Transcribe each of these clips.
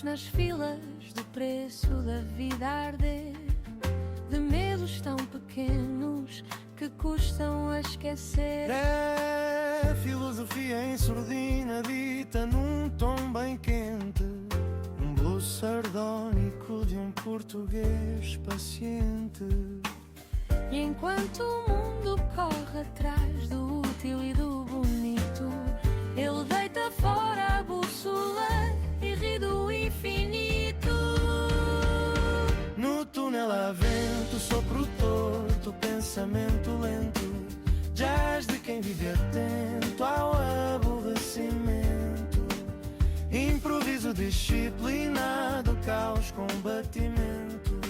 Estamos nas filas do preço da vida a arder, de medos tão pequenos que custam a esquecer. É filosofia em surdina dita num tom bem quente, um blues sardónico de um português paciente. E enquanto o mundo corre atrás do útil e do bonito, ele deita fora a bússola e ri do infinito. No túnel há vento, sopro torto, pensamento lento, jazz de quem vive atento ao aborrecimento, improviso disciplinado, caos, combatimento.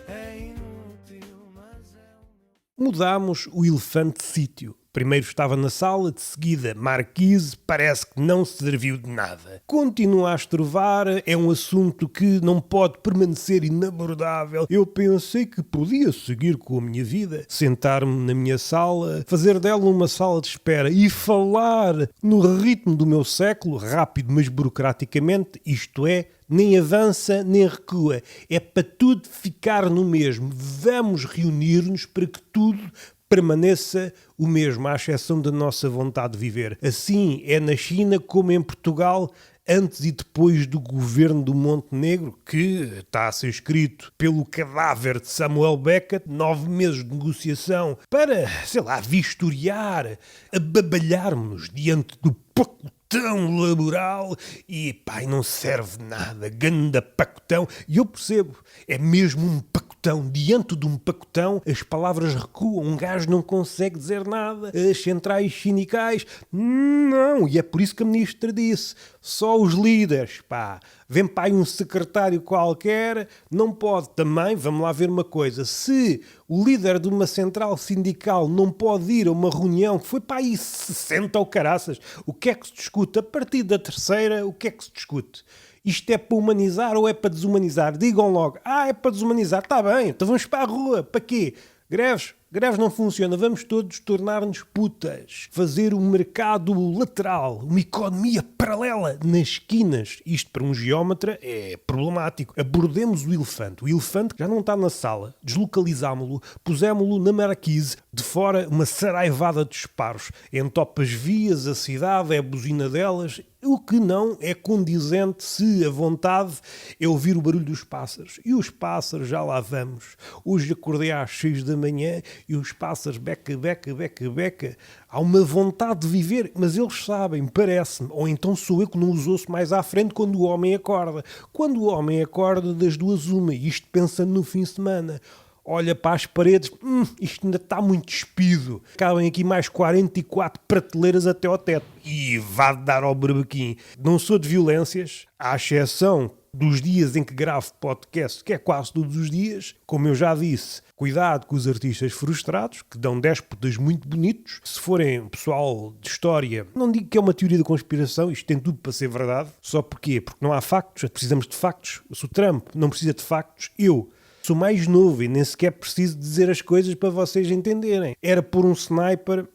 É inútil, mas é o meu... Mudámos o elefante de sítio. Primeiro estava na sala, de seguida Marquise, parece que não se serviu de nada. Continua a estrovar, é um assunto que não pode permanecer inabordável. Eu pensei que podia seguir com a minha vida, sentar-me na minha sala, fazer dela uma sala de espera e falar no ritmo do meu século, rápido mas burocraticamente, isto é, nem avança nem recua. É para tudo ficar no mesmo. Vamos reunir-nos para que tudo permaneça o mesmo, à exceção da nossa vontade de viver. Assim é na China como em Portugal, antes e depois do governo do Montenegro, que está a ser escrito pelo cadáver de Samuel Beckett, 9 meses de negociação para, sei lá, vistoriar, ababalharmos diante do pacotão laboral e, pá, não serve nada, ganda pacotão. E eu percebo, é mesmo um pacotão. Diante de um pacotão, as palavras recuam, um gajo não consegue dizer nada, as centrais sindicais, não, e é por isso que a ministra disse, só os líderes, pá, vem para aí um secretário qualquer, não pode também, vamos lá ver uma coisa, se o líder de uma central sindical não pode ir a uma reunião que foi para aí 60 ou caraças, o que é que se discute? A partir da terceira, o que é que se discute? Isto é para humanizar ou é para desumanizar? Digam logo. É para desumanizar. Está bem, então vamos para a rua. Para quê? Greves? Greves não funciona. Vamos todos tornar-nos putas. Fazer um mercado lateral, uma economia paralela nas esquinas. Isto para um geómetra é problemático. Abordemos o elefante. O elefante já não está na sala. Deslocalizámo-lo, pusemos-lo na Marquise. De fora, uma saraivada de disparos. Entopa as vias, a cidade, é a buzina delas. O que não é condizente se a vontade é ouvir o barulho dos pássaros. E os pássaros já lá vamos. Hoje acordei às 6 da manhã e os pássaros beca, beca, beca, beca. Há uma vontade de viver, mas eles sabem, parece-me. Ou então sou eu que não os ouço mais à frente quando o homem acorda. Quando o homem acorda, das duas uma. E isto pensando no fim de semana. Olha para as paredes, isto ainda está muito despido. Cabem aqui mais 44 prateleiras até ao teto. E vá dar ao berbequim. Não sou de violências, à exceção dos dias em que gravo podcast, que é quase todos os dias. Como eu já disse, cuidado com os artistas frustrados, que dão déspotas muito bonitos. Se forem pessoal de história, não digo que é uma teoria da conspiração, isto tem tudo para ser verdade. Só porquê? Porque não há factos, precisamos de factos. Se o Trump não precisa de factos, eu sou mais novo e nem sequer preciso dizer as coisas para vocês entenderem. Era por um sniper,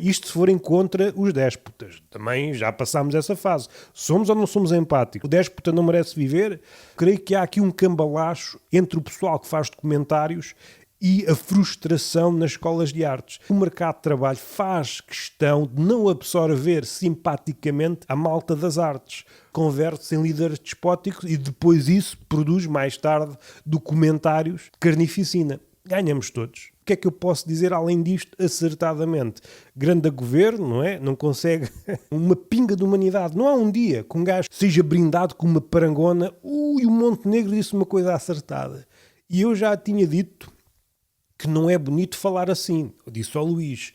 isto se forem contra os déspotas. Também já passámos essa fase. Somos ou não somos empáticos? O déspota não merece viver? Creio que há aqui um cambalacho entre o pessoal que faz documentários e a frustração nas escolas de artes. O mercado de trabalho faz questão de não absorver simpaticamente a malta das artes. Converte-se em líderes despóticos e depois isso produz mais tarde documentários de carnificina. Ganhamos todos. O que é que eu posso dizer além disto acertadamente? Grande governo, não é? Não consegue uma pinga de humanidade. Não há um dia que um gajo seja brindado com uma parangona. E o Montenegro disse uma coisa acertada. E eu já tinha dito que não é bonito falar assim. Eu disse ao Luís,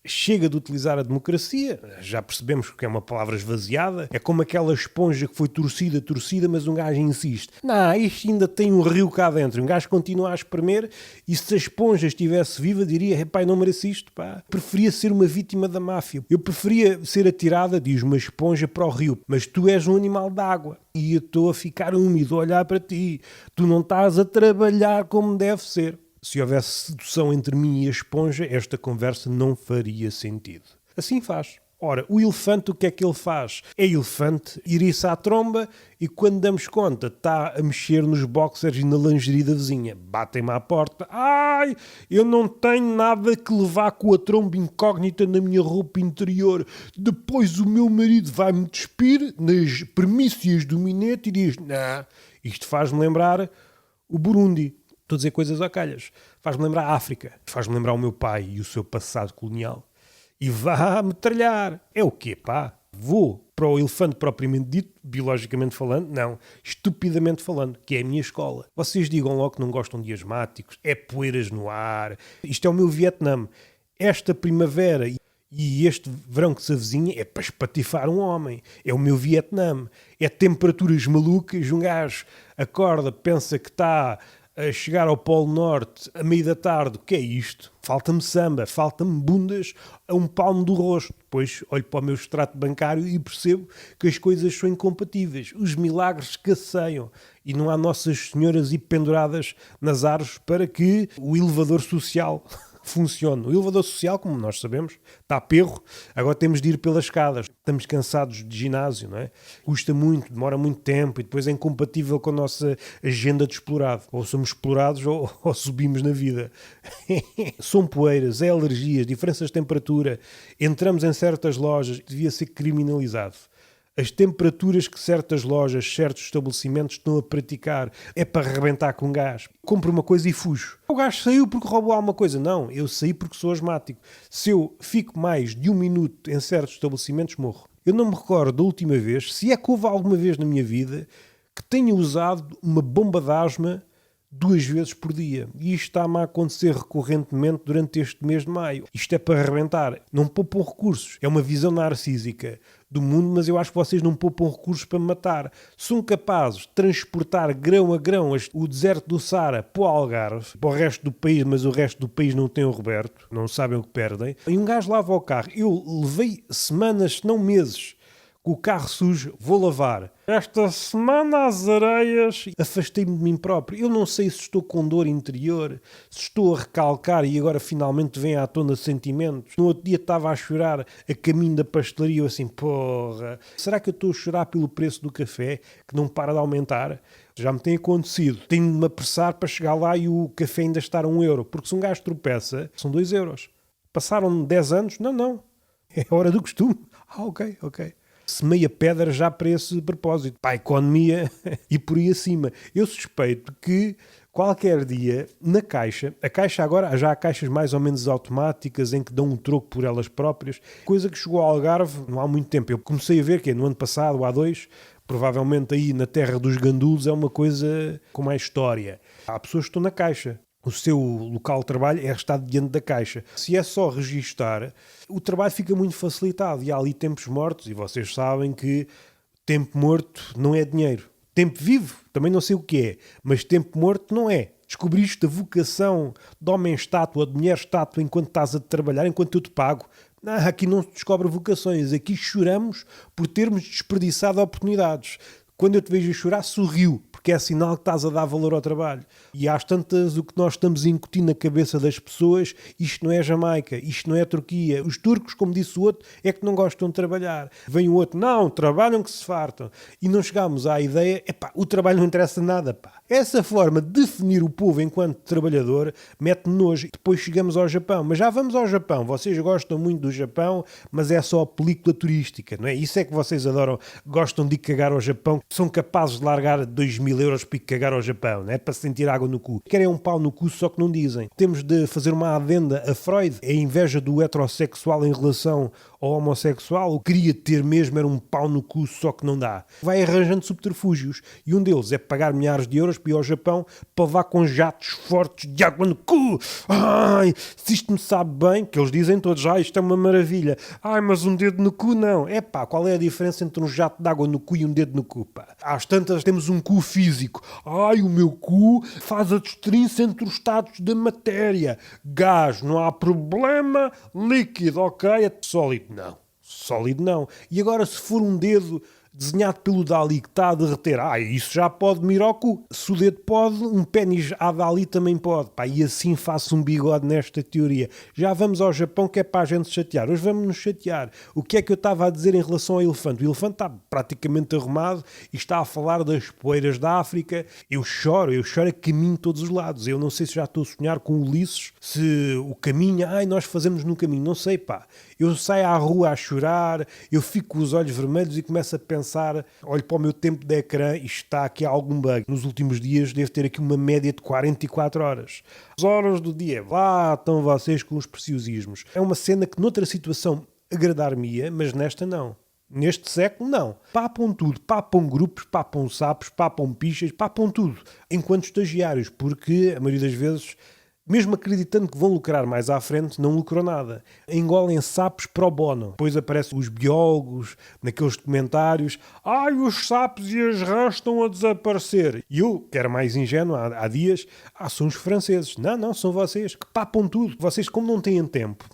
chega de utilizar a democracia, já percebemos que é uma palavra esvaziada, é como aquela esponja que foi torcida, mas um gajo insiste. Não, isto ainda tem um rio cá dentro. Um gajo continua a espremer e se a esponja estivesse viva diria, pai, não merece isto, pá. Preferia ser uma vítima da máfia. Eu preferia ser atirada, diz uma esponja, para o rio, mas tu és um animal d'água e eu estou a ficar úmido a olhar para ti. Tu não estás a trabalhar como deve ser. Se houvesse sedução entre mim e a esponja, esta conversa não faria sentido. Assim faz. Ora, o elefante, o que é que ele faz? É elefante, iriça à tromba e quando damos conta está a mexer nos boxers e na lingerie da vizinha. Batem-me à porta. Ai, eu não tenho nada que levar com a tromba incógnita na minha roupa interior. Depois o meu marido vai-me despir nas primícias do minete e diz, não, isto faz-me lembrar o Burundi. Estou a dizer coisas a calhas. Faz-me lembrar a África. Faz-me lembrar o meu pai e o seu passado colonial. E vá metralhar. É o quê, pá? Vou para o elefante propriamente dito, biologicamente falando, não, estupidamente falando, que é a minha escola. Vocês digam logo que não gostam de asmáticos, é poeiras no ar. Isto é o meu Vietnã. Esta primavera e este verão que se avizinha é para espatifar um homem. É o meu Vietnã. É temperaturas malucas, um gajo acorda, pensa que está a chegar ao Polo Norte a meio da tarde. O que é isto? Falta-me samba, falta-me bundas a um palmo do rosto. Depois olho para o meu extrato bancário e percebo que as coisas são incompatíveis. Os milagres escasseiam e não há Nossas Senhoras e penduradas nas árvores para que o elevador social funcione. O elevador social, como nós sabemos, está a perro. Agora temos de ir pelas escadas. Estamos cansados de ginásio, não é? Custa muito, demora muito tempo e depois é incompatível com a nossa agenda de explorado. Ou somos explorados ou subimos na vida. São poeiras, é alergias, diferenças de temperatura. Entramos em certas lojas, devia ser criminalizado. As temperaturas que certas lojas, certos estabelecimentos estão a praticar é para arrebentar com gás. Compro uma coisa e fujo. O gajo saiu porque roubou alguma coisa. Não, eu saí porque sou asmático. Se eu fico mais de 1 minuto em certos estabelecimentos, morro. Eu não me recordo da última vez, se é que houve alguma vez na minha vida, que tenha usado uma bomba de asma 2 vezes por dia. E isto está-me a acontecer recorrentemente durante este mês de maio. Isto é para arrebentar. Não poupam recursos. É uma visão narcísica do mundo, mas eu acho que vocês não poupam recursos para me matar. São capazes de transportar grão a grão o deserto do Saara para o Algarve, para o resto do país, mas o resto do país não tem o Roberto. Não sabem o que perdem. E um gajo lava o carro. Eu levei semanas, se não meses, com o carro sujo, vou lavar. Esta semana às areias, afastei-me de mim próprio. Eu não sei se estou com dor interior, se estou a recalcar e agora finalmente vem à tona sentimentos. No outro dia estava a chorar a caminho da pastelaria, eu assim, porra, será que eu estou a chorar pelo preço do café, que não para de aumentar? Já me tem acontecido. Tenho de me apressar para chegar lá e o café ainda estar a 1 euro, porque se um gajo tropeça, são 2 euros. Passaram 10 anos? Não. É a hora do costume. Ok. Semeia pedra já para esse propósito, para a economia e por aí acima. Eu suspeito que qualquer dia na caixa, a caixa agora, já há caixas mais ou menos automáticas em que dão um troco por elas próprias, coisa que chegou ao Algarve não há muito tempo. Eu comecei a ver que no ano passado, há 2, provavelmente aí na terra dos gandulos é uma coisa com mais história. Há pessoas que estão na caixa. O seu local de trabalho é estar diante da caixa. Se é só registar, o trabalho fica muito facilitado e há ali tempos mortos e vocês sabem que tempo morto não é dinheiro. Tempo vivo também não sei o que é, mas tempo morto não é. Descobriste a vocação de homem-estátua, de mulher-estátua enquanto estás a trabalhar, enquanto eu te pago. Não, aqui não se descobre vocações, aqui choramos por termos desperdiçado oportunidades. Quando eu te vejo a chorar, sorriu, porque é sinal que estás a dar valor ao trabalho. E às tantas, o que nós estamos a incutir na cabeça das pessoas, isto não é Jamaica, isto não é Turquia. Os turcos, como disse o outro, é que não gostam de trabalhar. Vem o outro, não, trabalham que se fartam. E não chegámos à ideia, o trabalho não interessa nada, pá. Essa forma de definir o povo enquanto trabalhador mete nojo. Depois chegamos ao Japão. Mas já vamos ao Japão. Vocês gostam muito do Japão, mas é só película turística, não é? Isso é que vocês adoram. Gostam de ir cagar ao Japão. São capazes de largar 2.000 euros para ir cagar ao Japão, não é? Para sentir água no cu. Querem um pau no cu, só que não dizem. Temos de fazer uma adenda a Freud. A inveja do heterossexual em relação ao homossexual. O que queria ter mesmo era um pau no cu, só que não dá. Vai arranjando subterfúgios. E um deles é pagar milhares de euros para ir ao Japão para levar com jatos fortes de água no cu. Ai, se isto me sabe bem, que eles dizem todos, isto é uma maravilha. Ai, mas um dedo no cu não. Qual é a diferença entre um jato de água no cu e um dedo no cu, pá? Às tantas temos um cu físico. Ai, o meu cu faz a distinção entre os estados da matéria. Gás, não há problema. Líquido, ok. Sólido, não. E agora se for um dedo desenhado pelo Dalí que está a derreter, isso já pode me ir ao cu. Se o dedo pode, um pênis à Dalí também pode. Pá, e assim faço um bigode nesta teoria. Já vamos ao Japão, que é para a gente chatear. Hoje vamos nos chatear. O que é que eu estava a dizer em relação ao elefante? O elefante está praticamente arrumado e está a falar das poeiras da África. Eu choro a caminho de todos os lados. Eu não sei se já estou a sonhar com Ulisses, se o caminho, nós fazemos no caminho. Não sei, pá. Eu saio à rua a chorar, eu fico com os olhos vermelhos e começo a pensar, olho para o meu tempo de ecrã e está aqui algum bug. Nos últimos dias devo ter aqui uma média de 44 horas. As horas do dia, lá estão vocês com os preciosismos. É uma cena que noutra situação agradar-me-ia, mas nesta não. Neste século, não. Papam tudo. Papam grupos, papam sapos, papam pichas, papam tudo. Enquanto estagiários, porque a maioria das vezes, mesmo acreditando que vão lucrar mais à frente, não lucram nada. Engolem sapos pro bono. Depois aparecem os biólogos, naqueles comentários. Os sapos e as rãs estão a desaparecer. E eu, que era mais ingênuo há dias, são os franceses. Não, são vocês que papam tudo. Vocês, como não têm tempo,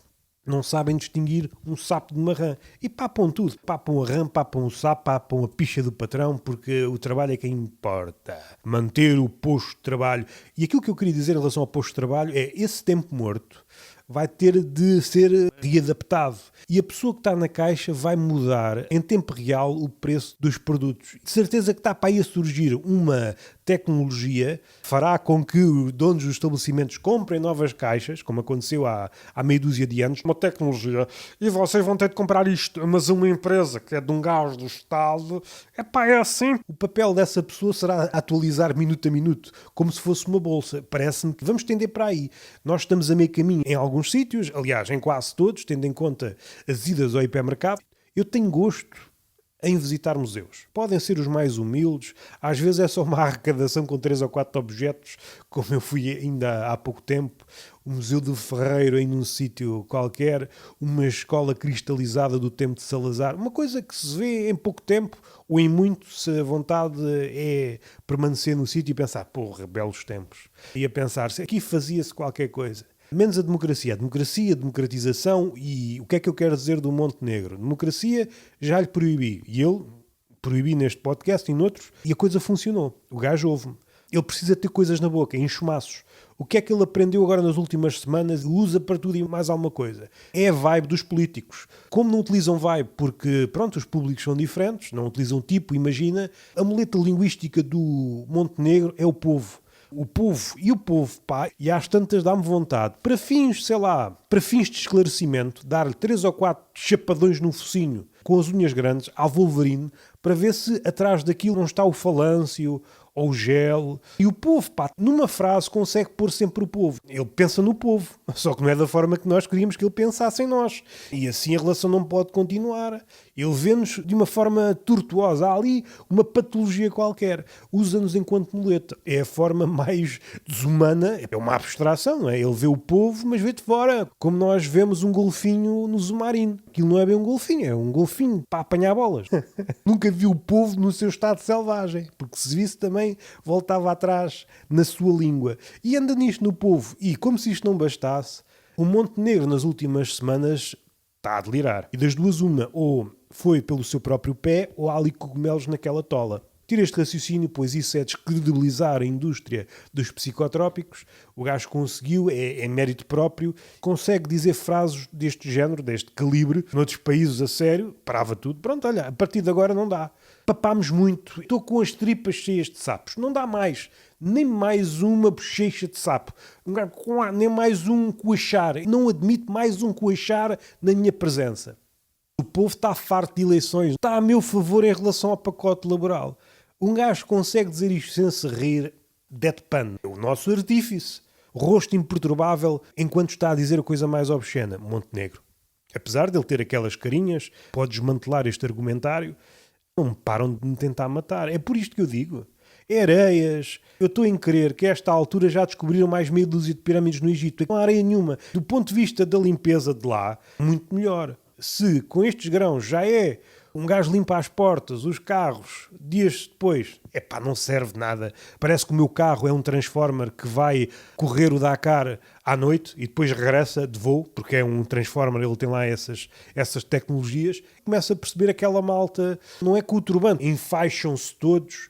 não sabem distinguir um sapo de uma rã. E papam tudo. Papam a rã, papam o sapo, papam a picha do patrão, porque o trabalho é quem importa. Manter o posto de trabalho. E aquilo que eu queria dizer em relação ao posto de trabalho é esse tempo morto vai ter de ser readaptado. E a pessoa que está na caixa vai mudar em tempo real o preço dos produtos. De certeza que está para aí a surgir uma tecnologia que fará com que os donos dos estabelecimentos comprem novas caixas, como aconteceu há meia dúzia de anos. Uma tecnologia. E vocês vão ter de comprar isto. Mas uma empresa que é de um gajo do Estado, é assim. O papel dessa pessoa será atualizar minuto a minuto, como se fosse uma bolsa. Parece-me que vamos tender para aí. Nós estamos a meio caminho em alguns sítios, aliás, em quase todos, tendo em conta as idas ao hipermercado. Eu tenho gosto em visitar museus. Podem ser os mais humildes, às vezes é só uma arrecadação com 3 ou 4 objetos, como eu fui ainda há pouco tempo, o Museu do Ferreiro em um sítio qualquer, uma escola cristalizada do tempo de Salazar, uma coisa que se vê em pouco tempo, ou em muito, se a vontade é permanecer no sítio e pensar, porra, belos tempos. E a pensar, se aqui fazia-se qualquer coisa. Menos a democracia, democratização. E o que é que eu quero dizer do Montenegro? Democracia já lhe proibi. E eu proibi neste podcast e noutros, e a coisa funcionou. O gajo ouve-me. Ele precisa ter coisas na boca, enxumaços. O que é que ele aprendeu agora nas últimas semanas e usa para tudo e mais alguma coisa? É a vibe dos políticos. Como não utilizam vibe porque, os públicos são diferentes, não utilizam tipo, imagina, a muleta linguística do Montenegro é o povo. O povo, pá, e às tantas dá-me vontade, para fins de esclarecimento, dar-lhe 3 ou 4 chapadões no focinho com as unhas grandes, ao Wolverine, para ver se atrás daquilo não está o falâncio ou o gel. E o povo, pá, numa frase consegue pôr sempre o povo. Ele pensa no povo, só que não é da forma que nós queríamos que ele pensasse em nós. E assim a relação não pode continuar. Ele vê-nos de uma forma tortuosa. Há ali uma patologia qualquer. Usa-nos enquanto muleta. É a forma mais desumana. É uma abstração, não é? Ele vê o povo, mas vê de fora. Como nós vemos um golfinho no submarino. Aquilo não é bem um golfinho, é um golfinho para apanhar bolas. Nunca vi o povo no seu estado selvagem. Porque se visse também voltava atrás na sua língua. E anda nisto no povo. E como se isto não bastasse, o Montenegro nas últimas semanas está a delirar. E das duas uma, ou foi pelo seu próprio pé, ou há ali cogumelos naquela tola. Tira este raciocínio, pois isso é descredibilizar a indústria dos psicotrópicos. O gajo conseguiu, é mérito próprio, consegue dizer frases deste género, deste calibre, noutros países a sério, parava tudo. Pronto, olha, a partir de agora não dá. Papámos muito, estou com as tripas cheias de sapos, não dá mais. Nem mais uma bochecha de sapo, nem mais um coachar. Não admito mais um coachar na minha presença. O povo está farto de eleições, está a meu favor em relação ao pacote laboral. Um gajo consegue dizer isto sem se rir, deadpan. O nosso artífice, rosto imperturbável enquanto está a dizer a coisa mais obscena, Montenegro. Apesar de ele ter aquelas carinhas, pode desmantelar este argumentário, não param de me tentar matar. É por isto que eu digo. É areias. Eu estou em crer que a esta altura já descobriram mais meia dúzia de pirâmides no Egito. Não há areia nenhuma. Do ponto de vista da limpeza de lá, muito melhor. Se com estes grãos já é Um gajo limpa as portas, os carros, dias depois, não serve de nada. Parece que o meu carro é um Transformer que vai correr o Dakar à noite e depois regressa de voo, porque é um Transformer, ele tem lá essas tecnologias. Começa a perceber aquela malta, não é com o turbante, enfaixam-se todos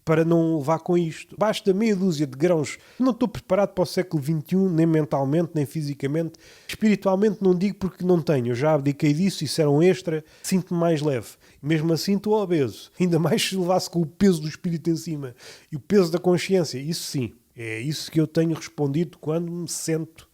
para não levar com isto. Basta meia dúzia de grãos. Não estou preparado para o século XXI, nem mentalmente, nem fisicamente. Espiritualmente não digo porque não tenho. Eu já abdiquei disso, isso era um extra. Sinto-me mais leve. Mesmo assim estou obeso. Ainda mais se levasse com o peso do espírito em cima. E o peso da consciência. Isso sim. É isso que eu tenho respondido quando me sento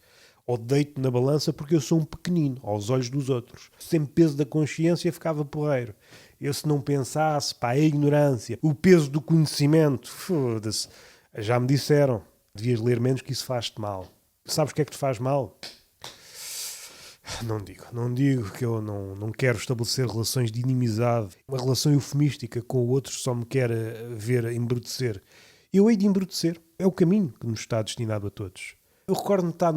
ou deito na balança, porque eu sou um pequenino aos olhos dos outros. Sem peso da consciência ficava porreiro. Eu se não pensasse, a ignorância, o peso do conhecimento, foda-se. Já me disseram, devias ler menos que isso faz-te mal. Sabes o que é que te faz mal? Não digo que eu não quero estabelecer relações de inimizade. Uma relação eufemística com o outro só me quer ver embrutecer. Eu hei de embrutecer. É o caminho que nos está destinado a todos. Eu recordo-me de estar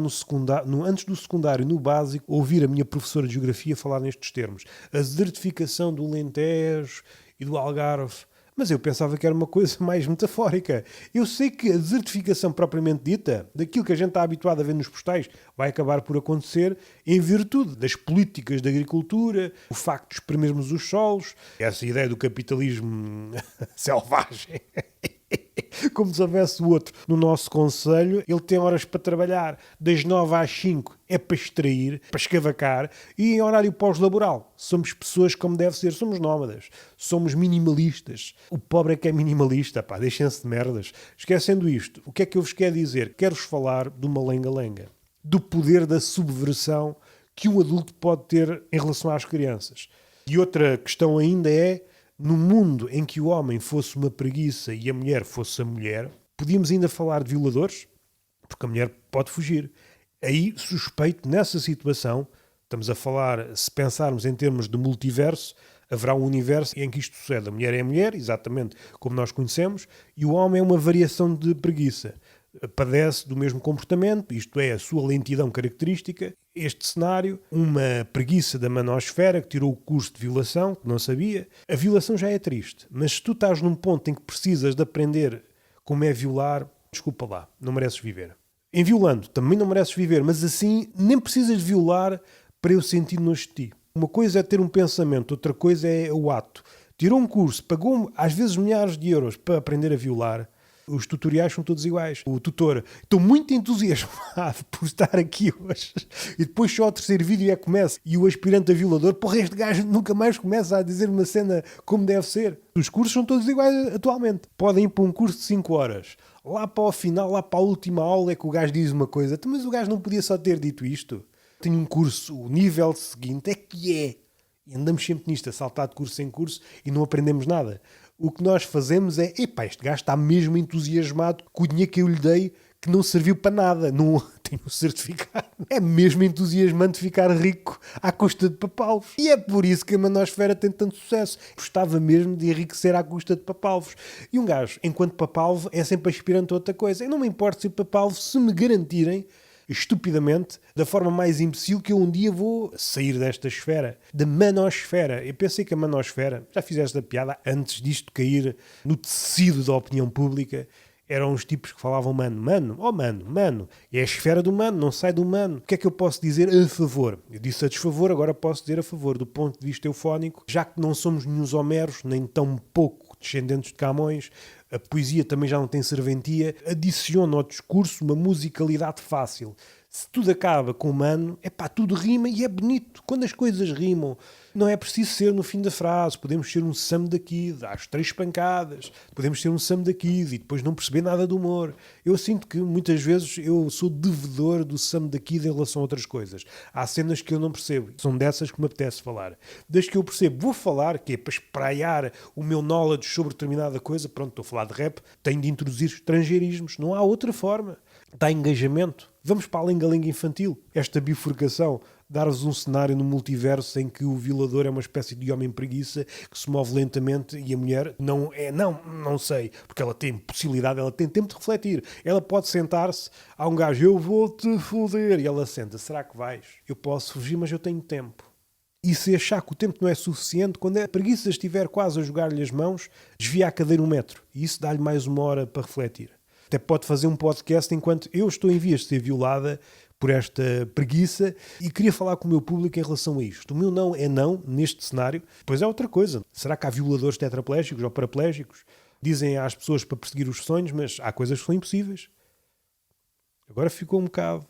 antes do secundário, no básico, ouvir a minha professora de Geografia falar nestes termos. A desertificação do Alentejo e do Algarve. Mas eu pensava que era uma coisa mais metafórica. Eu sei que a desertificação propriamente dita, daquilo que a gente está habituado a ver nos postais, vai acabar por acontecer em virtude das políticas de agricultura, o facto de espremermos os solos, essa ideia do capitalismo selvagem. Como se houvesse o outro. No nosso concelho, ele tem horas para trabalhar. Das 9 às 5 é para extrair, para escavacar, e em horário pós-laboral. Somos pessoas como deve ser. Somos nómadas. Somos minimalistas. O pobre é que é minimalista, deixem-se de merdas. Esquecendo isto, o que é que eu vos quero dizer? Quero-vos falar de uma lenga-lenga. Do poder da subversão que um adulto pode ter em relação às crianças. E outra questão ainda é: no mundo em que o homem fosse uma preguiça e a mulher fosse a mulher, podíamos ainda falar de violadores? Porque a mulher pode fugir. Aí, suspeito, nessa situação, estamos a falar, se pensarmos em termos de multiverso, haverá um universo em que isto sucede. A mulher é a mulher, exatamente como nós conhecemos, e o homem é uma variação de preguiça. Padece do mesmo comportamento, isto é, a sua lentidão característica. Este cenário, uma preguiça da manosfera que tirou o curso de violação, que não sabia. A violação já é triste, mas se tu estás num ponto em que precisas de aprender como é violar, desculpa lá, não mereces viver. Em violando, também não mereces viver, mas assim nem precisas de violar para eu sentir nojo de ti. Uma coisa é ter um pensamento, outra coisa é o ato. Tirou um curso, pagou às vezes milhares de euros para aprender a violar. Os tutoriais são todos iguais. O tutor, estou muito entusiasmado por estar aqui hoje. E depois só o terceiro vídeo começa. E o aspirante a violador, este gajo nunca mais começa a dizer uma cena como deve ser. Os cursos são todos iguais atualmente. Podem ir para um curso de 5 horas. Lá para o final, lá para a última aula é que o gajo diz uma coisa. Mas o gajo não podia só ter dito isto? Tenho um curso, o nível seguinte é que é. E andamos sempre nisto, a saltar de curso em curso e não aprendemos nada. O que nós fazemos é, este gajo está mesmo entusiasmado com o dinheiro que eu lhe dei, que não serviu para nada, não tem um certificado. É mesmo entusiasmante ficar rico à custa de papalvos. E é por isso que a manosfera tem tanto sucesso. Gostava mesmo de enriquecer à custa de papalvos. E um gajo, enquanto papalvo, é sempre aspirante a outra coisa. Eu não me importo ser papalvo se me garantirem, estupidamente, da forma mais imbecil, que eu um dia vou sair desta esfera, da manosfera. Eu pensei que a manosfera, já fizeste a piada, antes disto cair no tecido da opinião pública, eram os tipos que falavam mano, é a esfera do mano, não sai do mano. O que é que eu posso dizer a favor? Eu disse a desfavor, agora posso dizer a favor, do ponto de vista eufónico, já que não somos nenhum Homeros, nem tão pouco descendentes de Camões, a poesia também já não tem serventia, adiciona ao discurso uma musicalidade fácil. Se tudo acaba com mano, tudo rima e é bonito. Quando as coisas rimam, não é preciso ser no fim da frase. Podemos ser um Sam da Kid, às 3 pancadas. Podemos ser um Sam da Kid e depois não perceber nada do humor. Eu sinto que muitas vezes eu sou devedor do Sam da Kid em relação a outras coisas. Há cenas que eu não percebo. São dessas que me apetece falar. Desde que eu percebo, vou falar, que é para espraiar o meu knowledge sobre determinada coisa. Pronto, estou a falar de rap. Tenho de introduzir estrangeirismos. Não há outra forma. Dá engajamento. Vamos para a lenga-lenga infantil. Esta bifurcação, dar-vos um cenário no multiverso em que o violador é uma espécie de homem preguiça que se move lentamente e a mulher não sei, porque ela tem possibilidade, ela tem tempo de refletir. Ela pode sentar-se, há um gajo, eu vou-te foder, e ela senta, será que vais? Eu posso fugir, mas eu tenho tempo. E se achar que o tempo não é suficiente, quando a preguiça estiver quase a jogar-lhe as mãos, desvia a cadeira 1 metro. E isso dá-lhe mais 1 hora para refletir. Até pode fazer um podcast enquanto eu estou em vias de ser violada por esta preguiça e queria falar com o meu público em relação a isto. O meu não é não neste cenário. Pois é outra coisa. Será que há violadores tetraplégicos ou paraplégicos? Dizem às pessoas para perseguir os sonhos, mas há coisas que são impossíveis. Agora ficou um bocado...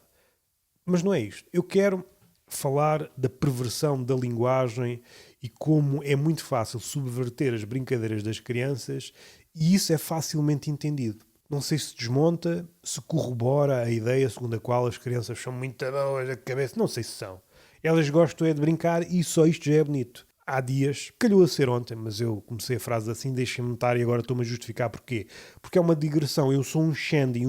Mas não é isto. Eu quero falar da perversão da linguagem e como é muito fácil subverter as brincadeiras das crianças e isso é facilmente entendido. Não sei se desmonta, se corrobora a ideia segundo a qual as crianças são muito boas da cabeça. Não sei se são. Elas gostam é de brincar e só isto já é bonito. Há dias, calhou a ser ontem, mas eu comecei a frase assim, deixem-me estar e agora estou-me a justificar porquê. Porque é uma digressão, eu sou um Shandy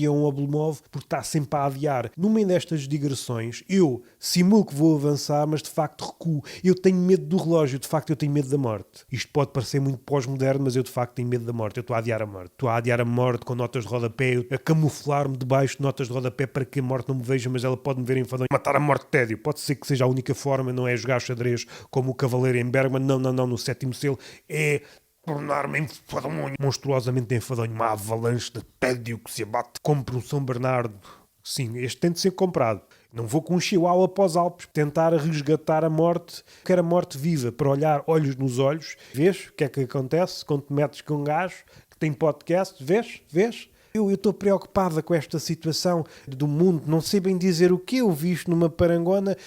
é um Oblomov porque está sempre a adiar. No meio destas digressões, eu simulo que vou avançar, mas de facto recuo. Eu tenho medo do relógio, de facto eu tenho medo da morte. Isto pode parecer muito pós-moderno, mas eu de facto tenho medo da morte. Eu estou a adiar a morte. Estou a adiar a morte com notas de rodapé, a camuflar-me debaixo de notas de rodapé para que a morte não me veja, mas ela pode me ver enfadonho. Matar a morte de tédio. Pode ser que seja a única forma, não é jogar xadrez como o cavaleiro em Bergman, não, no 7º selo, é tornar-me enfadonho, monstruosamente enfadonho, uma avalanche de tédio que se abate. Compre um São Bernardo. Sim, este tem de ser comprado. Não vou com um chihuahua para os Alpes tentar resgatar a morte. Quero a morte viva, para olhar olhos nos olhos. Vês o que é que acontece quando te metes com um gajo que tem podcast? Vês? Eu estou preocupada com esta situação do mundo, não sei bem dizer o que eu vi isto numa parangona,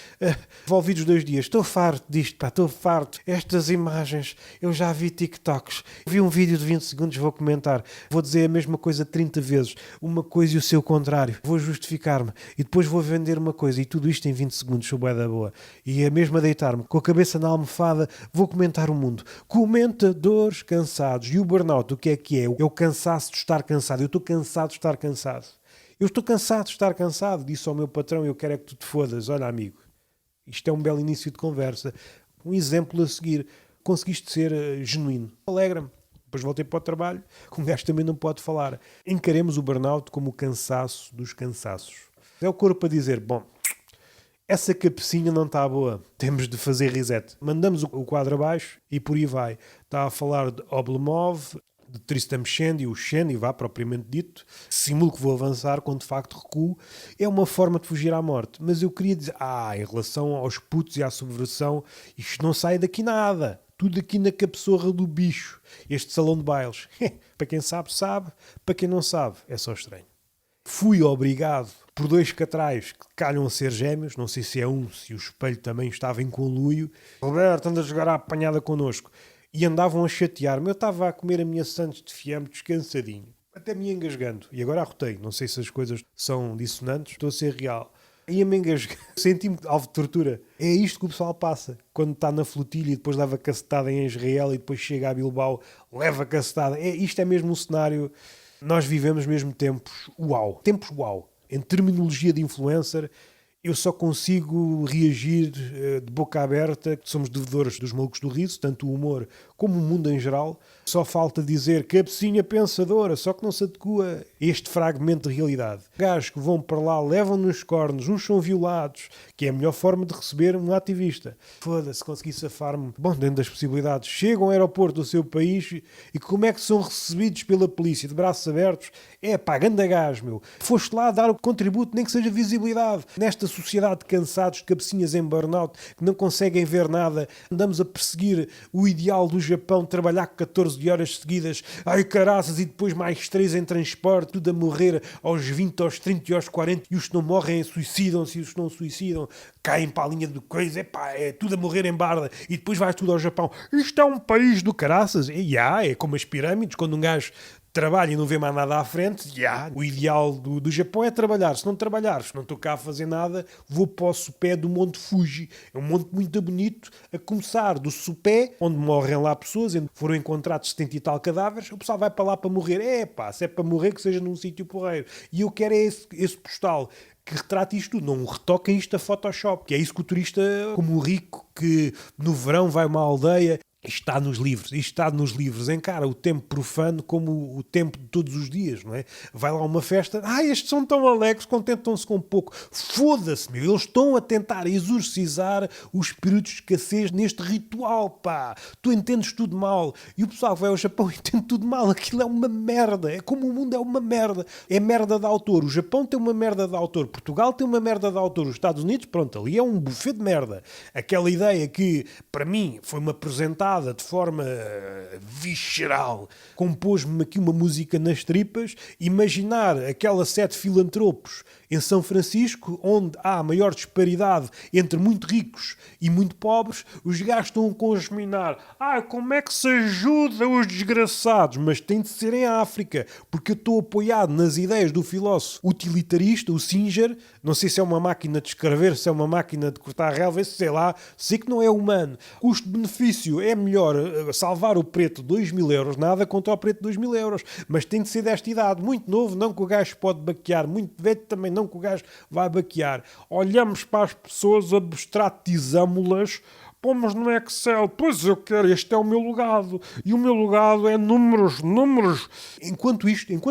envolvidos 2 dias. Estou farto disto, estou farto. Estas imagens, eu já vi TikToks. Vi um vídeo de 20 segundos, vou comentar. Vou dizer a mesma coisa 30 vezes. Uma coisa e o seu contrário. Vou justificar-me. E depois vou vender uma coisa. E tudo isto em 20 segundos, sou bué da boa. E é mesmo a deitar-me, com a cabeça na almofada, vou comentar o mundo. Comentadores cansados. E o burnout, o que é que é? É o cansaço de estar cansado. Eu estou cansado de estar cansado. Eu estou cansado de estar cansado, disse ao meu patrão, eu quero é que tu te fodas. Olha, amigo, isto é um belo início de conversa. Um exemplo a seguir. Conseguiste ser genuíno. Alegra-me. Depois voltei para o trabalho. Com o gajo também não pode falar. Encaremos o burnout como o cansaço dos cansaços. É o corpo a dizer, bom, essa cabecinha não está boa. Temos de fazer reset. Mandamos o quadro abaixo e por aí vai. Está a falar de Oblomov, de Tristram Shandy, o Shandy, vá propriamente dito, simulo que vou avançar quando de facto recuo, é uma forma de fugir à morte. Mas eu queria dizer, em relação aos putos e à subversão, isto não sai daqui nada. Tudo aqui na cabeçorra do bicho. Este salão de bailes. Para quem sabe, sabe. Para quem não sabe, é só estranho. Fui obrigado por 2 catrais que calham a ser gêmeos, não sei se é se o espelho também estava em conluio. Roberto, anda a jogar à apanhada connosco. E andavam a chatear-me. Eu estava a comer a minha Santos de fiambre descansadinho, até me engasgando. E agora arrotei. Não sei se as coisas são dissonantes. Estou a ser real. Ia-me engasgar. Senti-me alvo de tortura. É isto que o pessoal passa. Quando está na flotilha e depois leva cacetada em Israel e depois chega a Bilbao, leva cacetada. Isto é mesmo um cenário. Nós vivemos mesmo tempos uau. Tempos uau. Em terminologia de influencer, eu só consigo reagir de boca aberta. Somos devedores dos malucos do riso, tanto o humor como o mundo em geral. Só falta dizer cabecinha pensadora, só que não se adequa a este fragmento de realidade. Gajos que vão para lá, levam nos cornos, uns são violados, que é a melhor forma de receber um ativista. Foda-se, consegui safar-me. Bom, dentro das possibilidades, chegam ao aeroporto do seu país e como é que são recebidos pela polícia? De braços abertos? Ganda gás, meu. Foste lá dar o contributo, nem que seja visibilidade. Nesta sociedade de cansados, de cabecinhas em burnout, que não conseguem ver nada, andamos a perseguir o ideal do Japão, trabalhar 14 horas seguidas, caraças, e depois mais 3 em transporte, tudo a morrer aos 20, aos 30 e aos 40, e os que não morrem suicidam-se, e os que não suicidam caem para a linha de coisa, é tudo a morrer em barda, e depois vais tudo ao Japão. Isto é um país do caraças. É como as pirâmides, quando um gajo trabalha e não vê mais nada à frente, o ideal do Japão é trabalhar. Se não trabalhares, não estou cá a fazer nada, vou para o sopé do Monte Fuji. É um monte muito bonito, a começar do sopé, onde morrem lá pessoas, foram encontrados 70 e tal cadáveres, o pessoal vai para lá para morrer. Se é para morrer, que seja num sítio porreiro. E eu quero esse postal que retrate isto tudo, não retoquem isto a Photoshop, que é isso que o turista, como o rico que no verão vai a uma aldeia, Isto está nos livros, isto está nos livros. Encara o tempo profano como o tempo de todos os dias, não é? Vai lá a uma festa, estes são tão alegres, contentam-se com pouco. Foda-se, meu, eles estão a tentar exorcizar o espírito de escassez neste ritual, pá. Tu entendes tudo mal. E o pessoal que vai ao Japão entende tudo mal. Aquilo é uma merda. É como o mundo é uma merda. É merda de autor. O Japão tem uma merda de autor. Portugal tem uma merda de autor. Os Estados Unidos, pronto, ali é um buffet de merda. Aquela ideia que, para mim, foi-me apresentada de forma visceral. Compôs-me aqui uma música nas tripas. Imaginar aquela 7 filantropos em São Francisco, onde há a maior disparidade entre muito ricos e muito pobres, os gajos estão a consminar. Como é que se ajuda os desgraçados? Mas tem de ser em África, porque eu estou apoiado nas ideias do filósofo utilitarista, o Singer. Não sei se é uma máquina de escrever, se é uma máquina de cortar relvas, sei lá, sei que não é humano. Custo-benefício é melhor salvar o preto 2.000 euros, nada contra o preto 2.000 euros, mas tem de ser desta idade, muito novo, não que o gajo pode baquear, muito velho também não que o gajo vai baquear. Olhamos para as pessoas, abstratizamos-las, pomos no Excel, pois eu quero, este é o meu legado, e o meu legado é números. Enquanto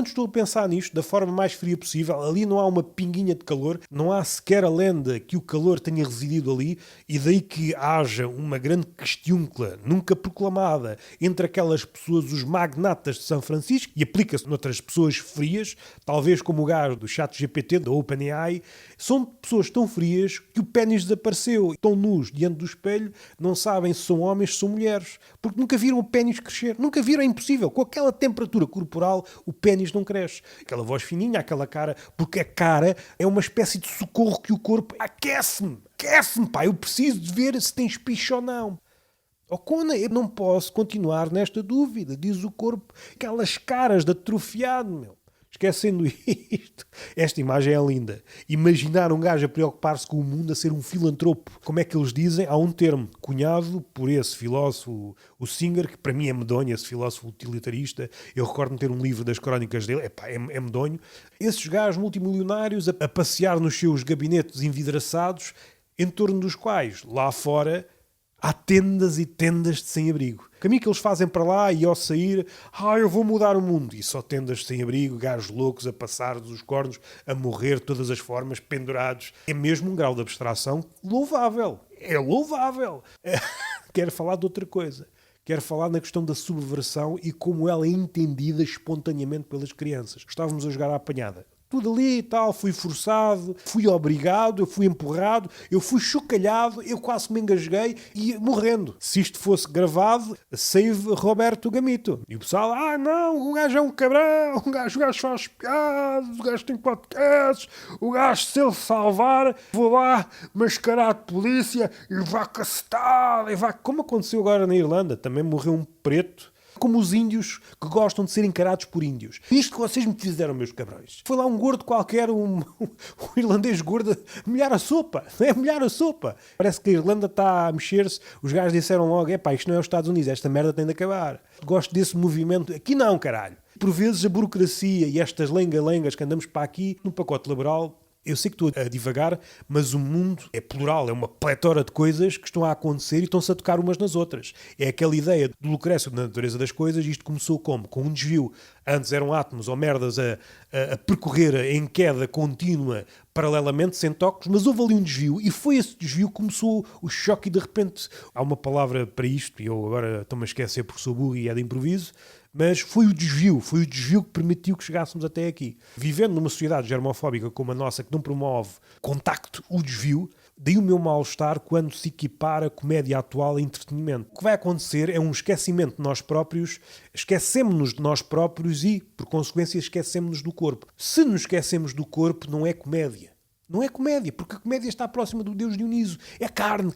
estou a pensar nisto, da forma mais fria possível, ali não há uma pinguinha de calor, não há sequer a lenda que o calor tenha residido ali, e daí que haja uma grande questiúncula, nunca proclamada, entre aquelas pessoas, os magnatas de São Francisco, e aplica-se noutras pessoas frias, talvez como o gajo do ChatGPT, da OpenAI, são pessoas tão frias que o pénis desapareceu, estão nus diante do espelho, não sabem se são homens, se são mulheres, porque nunca viram o pénis crescer, nunca viram, é impossível, com aquela temperatura corporal o pénis não cresce, aquela voz fininha, aquela cara, porque a cara é uma espécie de socorro que o corpo aquece-me, pá, eu preciso de ver se tem espicho ou não. Cona, eu não posso continuar nesta dúvida, diz o corpo, aquelas caras de atrofiado, meu. Esquecendo isto, esta imagem é linda. Imaginar um gajo a preocupar-se com o mundo, a ser um filantropo. Como é que eles dizem? Há um termo cunhado por esse filósofo, o Singer, que para mim é medonho, esse filósofo utilitarista. Eu recordo-me ter um livro das crónicas dele. É medonho. Esses gajos multimilionários a passear nos seus gabinetes envidraçados, em torno dos quais, lá fora, há tendas e tendas de sem-abrigo. O caminho que eles fazem para lá e ao sair, eu vou mudar o mundo. E só tendas de sem-abrigo, gajos loucos a passar dos cornos, a morrer de todas as formas, pendurados. É mesmo um grau de abstração louvável. É louvável. Quero falar de outra coisa. Quero falar na questão da subversão e como ela é entendida espontaneamente pelas crianças. Estávamos a jogar à apanhada. Tudo ali e tal, fui forçado, fui obrigado, eu fui empurrado, eu fui chocalhado, eu quase me engasguei e ia morrendo. Se isto fosse gravado, save Roberto Gamito. E o pessoal, não, o gajo é um cabrão, o gajo faz piadas, o gajo tem podcasts, o gajo, se ele salvar, vou lá mascarar de polícia e vai cacetar, e vai... Como aconteceu agora na Irlanda, também morreu um preto, como os índios que gostam de ser encarados por índios. Isto que vocês me fizeram, meus cabrões. Foi lá um gordo qualquer, um irlandês gordo, molhar a sopa. Não é molhar a sopa. Parece que a Irlanda está a mexer-se. Os gajos disseram logo, isto não é os Estados Unidos, esta merda tem de acabar. Gosto desse movimento. Aqui não, caralho. Por vezes a burocracia e estas lenga-lengas que andamos para aqui, no pacote laboral, eu sei que estou a divagar, mas o mundo é plural, é uma pletora de coisas que estão a acontecer e estão-se a tocar umas nas outras. É aquela ideia do Lucrécio na natureza das coisas, e isto começou como? Com um desvio. Antes eram átomos ou merdas a percorrer em queda contínua, paralelamente, sem toques, mas houve ali um desvio, e foi esse desvio que começou o choque, e de repente há uma palavra para isto, e eu agora estou-me a esquecer porque sou burro e é de improviso, mas foi o desvio que permitiu que chegássemos até aqui. Vivendo numa sociedade germofóbica como a nossa, que não promove contacto, o desvio, daí o meu mal-estar quando se equipara a comédia atual a entretenimento. O que vai acontecer é um esquecimento de nós próprios, esquecemos-nos de nós próprios e, por consequência, esquecemos-nos do corpo. Se nos esquecemos do corpo, não é comédia. Não é comédia, porque a comédia está próxima do Deus Dioniso. É carne,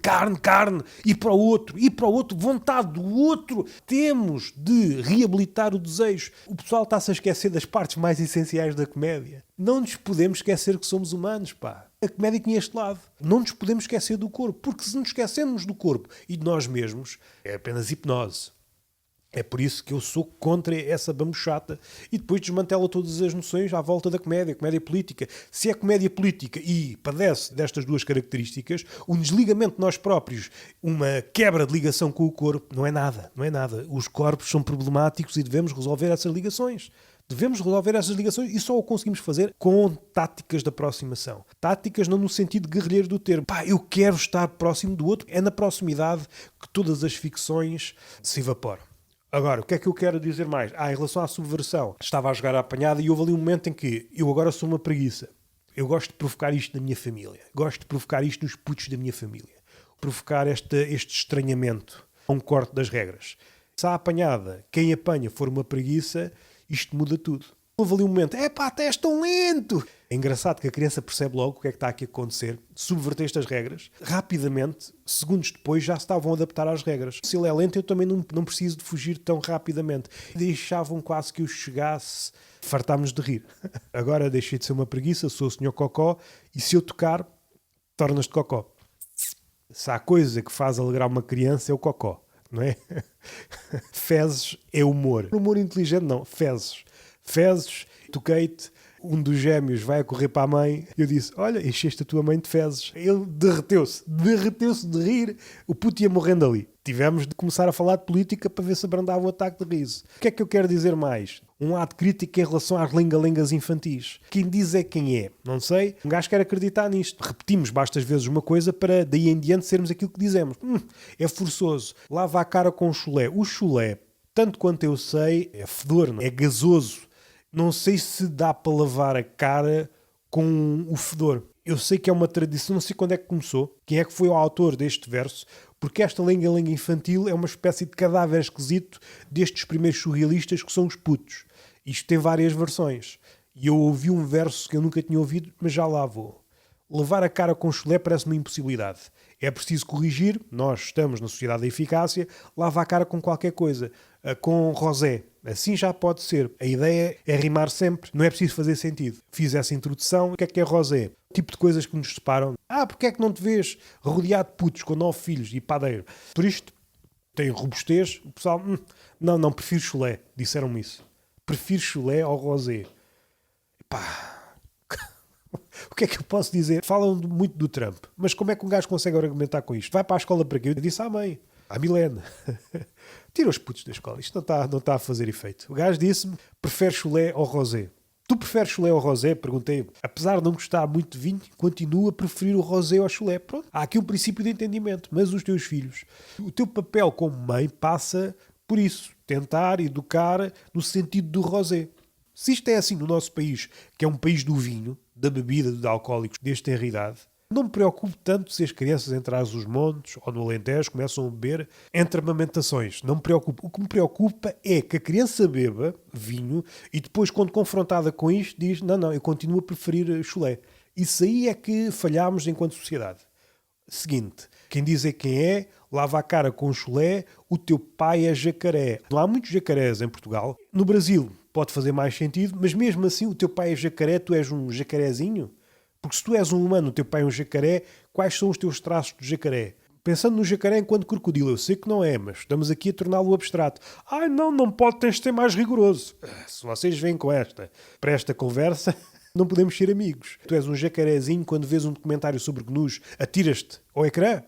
ir para o outro, vontade do outro. Temos de reabilitar o desejo. O pessoal está-se a esquecer das partes mais essenciais da comédia. Não nos podemos esquecer que somos humanos, pá. A comédia tinha este lado. Não nos podemos esquecer do corpo, porque se nos esquecermos do corpo e de nós mesmos, é apenas hipnose. É por isso que eu sou contra essa bambuchata e depois desmantela todas as noções à volta da comédia política. Se é comédia política e padece destas duas características, um desligamento de nós próprios, uma quebra de ligação com o corpo, não é nada, não é nada. Os corpos são problemáticos e devemos resolver essas ligações. Devemos resolver essas ligações e só o conseguimos fazer com táticas de aproximação. Táticas não no sentido guerrilheiro do termo. Pá, eu quero estar próximo do outro. É na proximidade que todas as ficções se evaporam. Agora, o que é que eu quero dizer mais? Em relação à subversão. Estava a jogar à apanhada e houve ali um momento em que eu agora sou uma preguiça. Eu gosto de provocar isto na minha família. Gosto de provocar isto nos putos da minha família. Provocar este estranhamento. Um corte das regras. Se a apanhada, quem apanha for uma preguiça, isto muda tudo. Houve ali um momento, até és tão lento. É engraçado que a criança percebe logo o que é que está aqui a acontecer, subverteste as regras, rapidamente, segundos depois, já se estavam a adaptar às regras. Se ele é lento, eu também não preciso de fugir tão rapidamente. Deixavam quase que eu chegasse, fartámos de rir. Agora deixei de ser uma preguiça, sou o Sr. Cocó, e se eu tocar, tornas-te Cocó. Se há coisa que faz alegrar uma criança, é o Cocó, não é? Fezes é humor. Humor inteligente não, fezes. Fezes, toquei-te, um dos gêmeos vai a correr para a mãe e eu disse, olha, encheste a tua mãe de fezes. Ele derreteu-se de rir, o puto ia morrendo ali. Tivemos de começar a falar de política para ver se abrandava o ataque de riso. O que é que eu quero dizer mais? Um lado crítico em relação às lenga-lengas infantis. Quem diz é quem é. Não sei, um gajo quer acreditar nisto. Repetimos bastas vezes uma coisa para daí em diante sermos aquilo que dizemos. É forçoso. Lava a cara com o chulé. O chulé, tanto quanto eu sei, é fedor, não é? É gasoso. Não sei se dá para lavar a cara com o fedor. Eu sei que é uma tradição, não sei quando é que começou, quem é que foi o autor deste verso, porque esta lenga-lenga infantil é uma espécie de cadáver esquisito destes primeiros surrealistas que são os putos. Isto tem várias versões. E eu ouvi um verso que eu nunca tinha ouvido, mas já lá vou. Lavar a cara com chulé parece uma impossibilidade. É preciso corrigir, nós estamos na sociedade da eficácia, lava a cara com qualquer coisa, com rosé. Assim já pode ser. A ideia é rimar sempre, não é preciso fazer sentido. Fiz essa introdução, o que é rosé? O tipo de coisas que nos separam. Porque é que não te vês rodeado de putos com 9 filhos e padeiro? Por isto, tem robustez, o pessoal, não, prefiro chulé, disseram-me isso. Prefiro chulé ao rosé. O que é que eu posso dizer? Falam muito do Trump, mas como é que um gajo consegue argumentar com isto? Vai para a escola para quê? Eu disse à mãe, à Milene. Tira os putos da escola, isto não está a fazer efeito. O gajo disse-me, prefere chulé ao rosé. Tu preferes chulé ao rosé? Perguntei. Apesar de não gostar muito de vinho, continua a preferir o rosé ao chulé. Pronto, há aqui um princípio de entendimento. Mas os teus filhos, o teu papel como mãe passa por isso. Tentar educar no sentido do rosé. Se isto é assim no nosso país, que é um país do vinho, da bebida de alcoólicos deste tenra idade, não me preocupo tanto se as crianças em Trás-os-Montes ou no Alentejo começam a beber entre amamentações. Não me preocupo. O que me preocupa é que a criança beba vinho e depois, quando confrontada com isto, diz não, eu continuo a preferir chulé. Isso aí é que falhámos enquanto sociedade. Seguinte, quem diz é quem é, lava a cara com chulé, o teu pai é jacaré. Não há muitos jacarés em Portugal. No Brasil pode fazer mais sentido, mas mesmo assim o teu pai é jacaré, tu és um jacarezinho? Porque se tu és um humano, o teu pai é um jacaré, quais são os teus traços de jacaré? Pensando no jacaré enquanto crocodilo, eu sei que não é, mas estamos aqui a torná-lo abstrato. Não pode, tens de ser mais rigoroso. Se vocês vêm para esta conversa, não podemos ser amigos. Tu és um jacarezinho quando vês um documentário sobre gnus, atiras-te ao ecrã?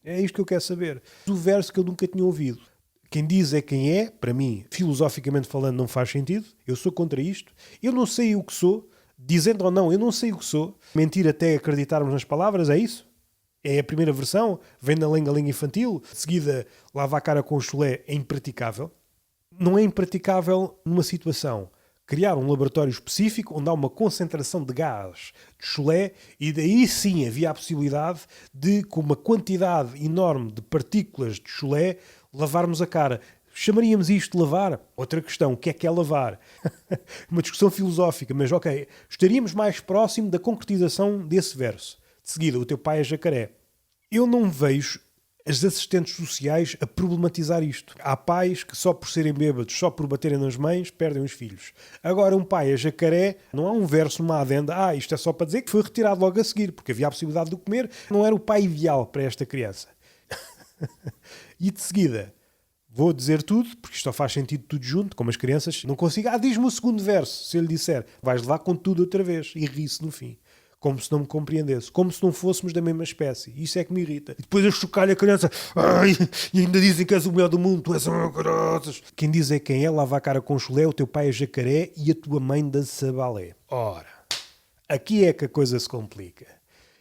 É isto que eu quero saber. O verso que eu nunca tinha ouvido. Quem diz é quem é, para mim, filosoficamente falando, não faz sentido. Eu sou contra isto. Eu não sei o que sou. Dizendo ou não, eu não sei o que sou. Mentir até acreditarmos nas palavras, é isso? É a primeira versão, vem da lenga-lenga infantil. De seguida, lava a cara com o chulé, é impraticável. Não é impraticável numa situação. Criar um laboratório específico onde há uma concentração de gás de chulé e daí sim havia a possibilidade de, com uma quantidade enorme de partículas de chulé, lavarmos a cara. Chamaríamos isto de lavar? Outra questão, o que é lavar? Uma discussão filosófica, mas ok, estaríamos mais próximo da concretização desse verso. De seguida, o teu pai é jacaré. Eu não vejo as assistentes sociais a problematizar isto. Há pais que só por serem bêbados, só por baterem nas mães, perdem os filhos. Agora um pai é jacaré, não há um verso, uma adenda, isto é só para dizer que foi retirado logo a seguir, porque havia a possibilidade de o comer, não era o pai ideal para esta criança. E de seguida, Vou dizer tudo, porque isto só faz sentido tudo junto, como as crianças. Não consigo. Diz-me o segundo verso. Se eu lhe disser, vais levar com tudo outra vez. E ri-se no fim. Como se não me compreendesse. Como se não fôssemos da mesma espécie. Isso é que me irrita. E depois eu chocalho a criança. Ai, e ainda dizem que és o melhor do mundo. Tu és uma graças. Quem diz é quem é. Lava a cara com chulé. O teu pai é jacaré e a tua mãe dança balé. Ora, aqui é que a coisa se complica.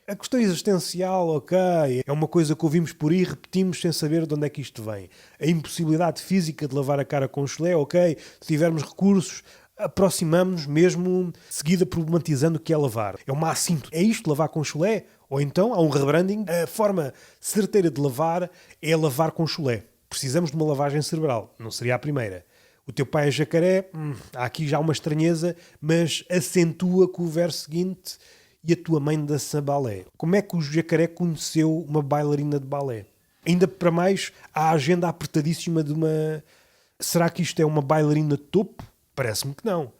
A questão existencial, ok, é uma coisa que ouvimos por aí e repetimos sem saber de onde é que isto vem. A impossibilidade física de lavar a cara com chulé, ok, se tivermos recursos, aproximamos-nos mesmo seguida problematizando o que é lavar. É uma assinto. É isto, lavar com chulé? Ou então há um rebranding. A forma certeira de lavar é lavar com chulé. Precisamos de uma lavagem cerebral. Não seria a primeira. O teu pai é jacaré, há aqui já uma estranheza, mas acentua com o verso seguinte... E a tua mãe dança balé. Como é que o jacaré conheceu uma bailarina de balé? Ainda para mais, a agenda apertadíssima de uma... Será que isto é uma bailarina de topo? Parece-me que não.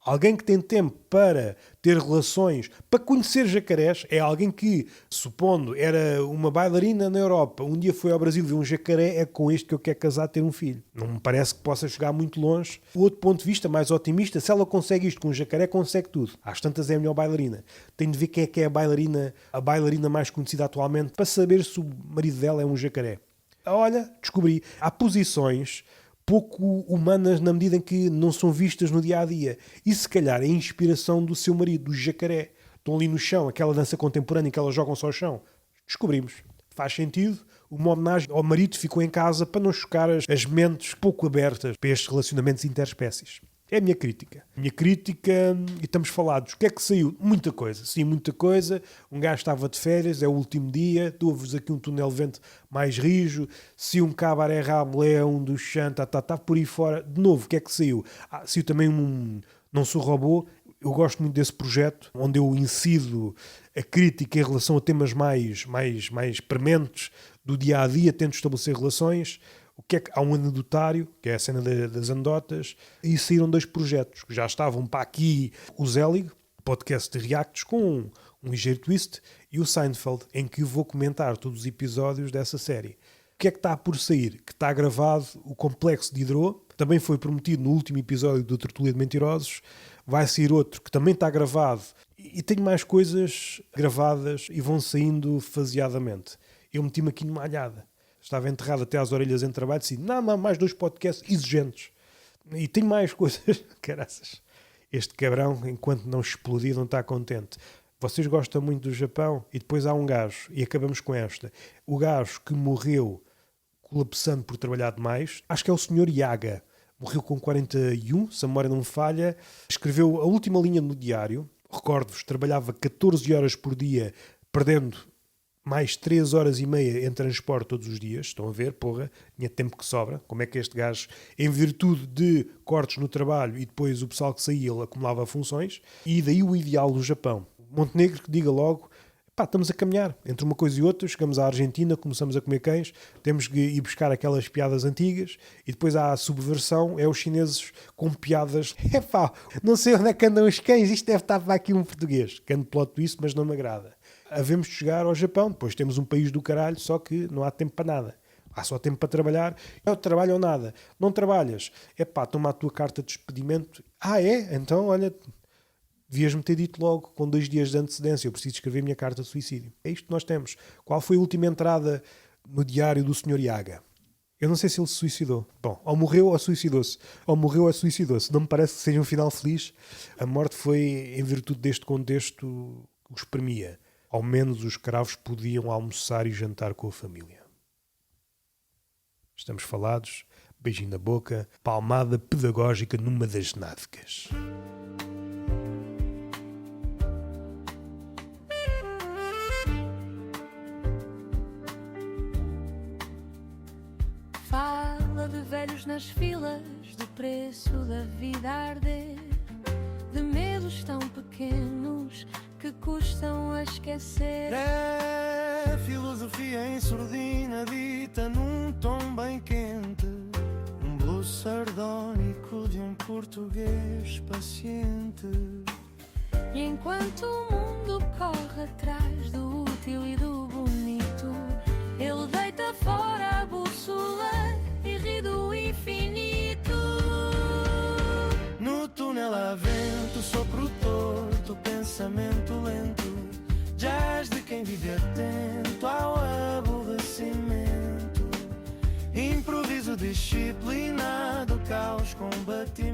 Alguém que tem tempo para ter relações, para conhecer jacarés, é alguém que, supondo, era uma bailarina na Europa, um dia foi ao Brasil ver um jacaré, é com este que eu quero casar, ter um filho. Não me parece que possa chegar muito longe. O outro ponto de vista, mais otimista, se ela consegue isto com um jacaré, consegue tudo. Às tantas é a melhor bailarina. Tenho de ver quem é que é a bailarina mais conhecida atualmente, para saber se o marido dela é um jacaré. Olha, descobri. Há posições... pouco humanas na medida em que não são vistas no dia-a-dia. E se calhar é a inspiração do seu marido, do jacaré. Estão ali no chão, aquela dança contemporânea em que elas jogam só ao chão. Descobrimos. Faz sentido. Uma homenagem ao marido ficou em casa para não chocar as mentes pouco abertas para estes relacionamentos interespécies. É a minha crítica. E estamos falados. O que é que saiu? Muita coisa. Sim, muita coisa. Um gajo estava de férias, é o último dia. Dou-vos aqui um túnel de vento mais rijo. Se um cabaré rablé, um do chanta, por aí fora. De novo, o que é que saiu? Saiu também um Não Sou Robô. Eu gosto muito desse projeto, onde eu incido a crítica em relação a temas mais prementes do dia-a-dia, tento estabelecer relações. O que é que há um anedotário, que é a cena das anedotas, e saíram 2 projetos que já estavam para aqui: o Zelig, podcast de reacts com um ligeiro twist, e o Seinfeld, em que vou comentar todos os episódios dessa série. O que é que está por sair? Que está gravado o Complexo de Diderot, também foi prometido no último episódio do Tertúlia de Mentirosos. Vai sair outro que também está gravado, e tenho mais coisas gravadas e vão saindo faseadamente. Eu meti-me aqui numa alhada. Estava enterrado até às orelhas em trabalho e disse, não, mais 2 podcasts exigentes. E tenho mais coisas. Caraças. Este cabrão, enquanto não explodir, não está contente. Vocês gostam muito do Japão? E depois há um gajo, e acabamos com esta. O gajo que morreu colapsando por trabalhar demais, acho que é o Sr. Yaga. Morreu com 41, se a memória não me falha. Escreveu a última linha no diário. Recordo-vos, trabalhava 14 horas por dia, perdendo mais 3 horas e meia em transporte todos os dias. Estão a ver, porra, tinha tempo que sobra. Como é que este gajo, em virtude de cortes no trabalho e depois o pessoal que saía, ele acumulava funções. E daí o ideal do Japão. Montenegro que diga logo, estamos a caminhar entre uma coisa e outra, chegamos à Argentina, começamos a comer cães, temos que ir buscar aquelas piadas antigas, e depois há a subversão, é os chineses com piadas, não sei onde é que andam os cães, isto deve estar para aqui um português, que ando plot twist, mas não me agrada. Havemos de chegar ao Japão, depois temos um país do caralho, só que não há tempo para nada. Há só tempo para trabalhar. Eu trabalho ou nada. Não trabalhas. Toma a tua carta de despedimento. É? Então, olha, devias-me ter dito logo, com 2 dias de antecedência, eu preciso escrever a minha carta de suicídio. É isto que nós temos. Qual foi a última entrada no diário do Sr. Yaga? Eu não sei se ele se suicidou. Bom, ou morreu ou suicidou-se. Não me parece que seja um final feliz. A morte foi em virtude deste contexto que os premia. Ao menos os escravos podiam almoçar e jantar com a família. Estamos falados, beijinho na boca, palmada pedagógica numa das nádegas. Fala de velhos nas filas, do preço da vida a arder, de medos tão pequenos que custam a esquecer. É filosofia em surdina dita num tom bem quente, um blues sardónico de um português paciente. E enquanto o mundo corre atrás do útil e do bonito, ele deita fora a bússola e ri do quem vive atento ao aborrecimento. Improviso disciplinado, caos, combatimento.